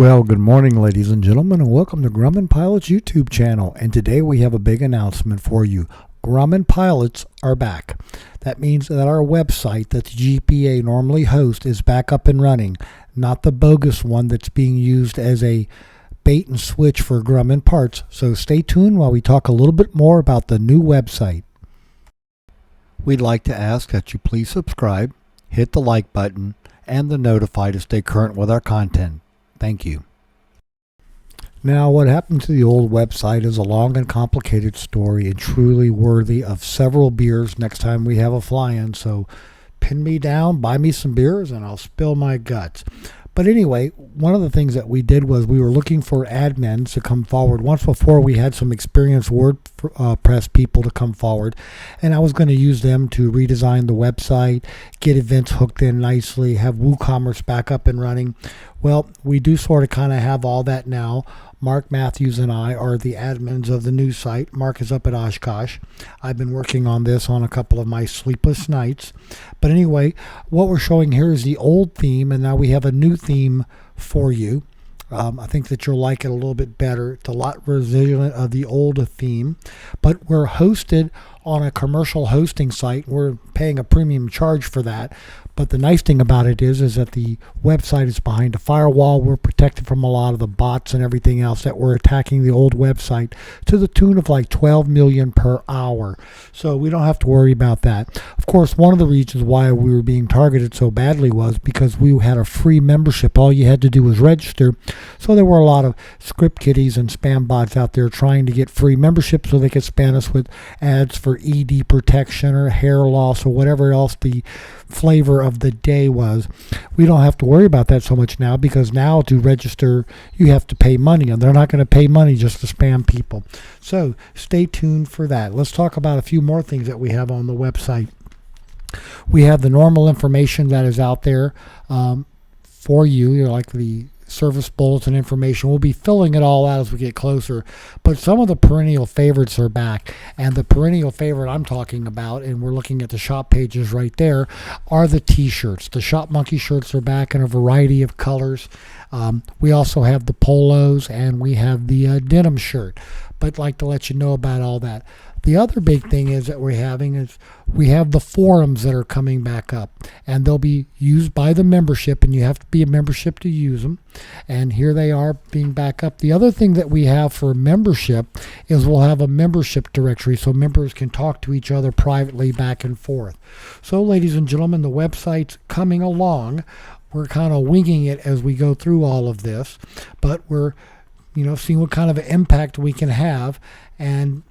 Well, good morning, ladies and gentlemen, and welcome to Grumman Pilots YouTube channel. And today we have a big announcement for you. Grumman Pilots are back. That means that our website that the GPA normally hosts is back up and running, not the bogus one that's being used as a bait and switch for Grumman parts. So stay tuned while we talk a little bit more about the new website. We'd like to ask that you please subscribe, hit the like button, and the notify to stay current with our content. Thank you. Now, what happened to the old website is a long and complicated story and truly worthy of several beers next time we have a fly-in. So pin me down, buy me some beers, and I'll spill my guts. But anyway, one of the things that we did was we were looking for admins to come forward. Once before, we had some experienced WordPress people to come forward, and I was going to use them to redesign the website, get events hooked in nicely, have WooCommerce back up and running. Well, we do sort of kind of have all that now. Mark Matthews and I are the admins of the new site. Mark is up at Oshkosh. I've been working on this on a couple of my sleepless nights. But anyway, what we're showing here is the old theme, and now we have a new theme for you. I think that you'll like it a little bit better. It's a lot resilient of the old theme, but we're hosted on a commercial hosting site. We're paying a premium charge for that. But the nice thing about it is that the website is behind a firewall. We're protected from a lot of the bots and everything else that were attacking the old website to the tune of like 12 million per hour. So we don't have to worry about that. Of course, one of the reasons why we were being targeted so badly was because we had a free membership. All you had to do was register. So there were a lot of script kiddies and spam bots out there trying to get free membership so they could spam us with ads for ED protection or hair loss or whatever else the flavor of the day was. We don't have to worry about that so much now, because now to register you have to pay money, and they're not going to pay money just to spam people. So stay tuned for that. Let's talk about a few more things that we have on the website. We have the normal information that is out there for you, like the service bulletin information. We'll be filling it all out as we get closer, but some of the perennial favorites are back, and the perennial favorite I'm talking about, and we're looking at the shop pages right there, are the t-shirts. The Shop Monkey shirts are back in a variety of colors. We also have the polos, and we have the denim shirt, but I'd like to let you know about all that. The other big thing is that we have the forums that are coming back up, and they'll be used by the membership, and you have to be a membership to use them. And here they are being back up. The other thing that we have for membership is we'll have a membership directory so members can talk to each other privately back and forth. So, ladies and gentlemen, the website's coming along. We're kind of winging it as we go through all of this, but we're seeing what kind of an impact we can have. And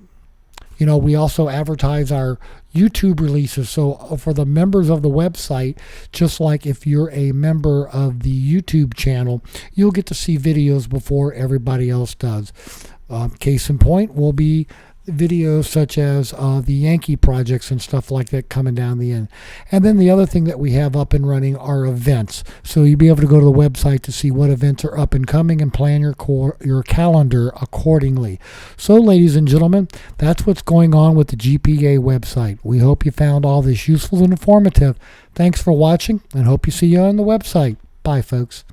we also advertise our YouTube releases. So for the members of the website, just like if you're a member of the YouTube channel, you'll get to see videos before everybody else does. Case in point will be videos such as the Yankee projects and stuff like that coming down the end. And then the other thing that we have up and running are events. So you'll be able to go to the website to see what events are up and coming and plan your calendar accordingly. So, ladies and gentlemen, that's what's going on with the GPA website. We hope you found all this useful and informative. Thanks for watching, and hope you see you on the website. Bye, folks.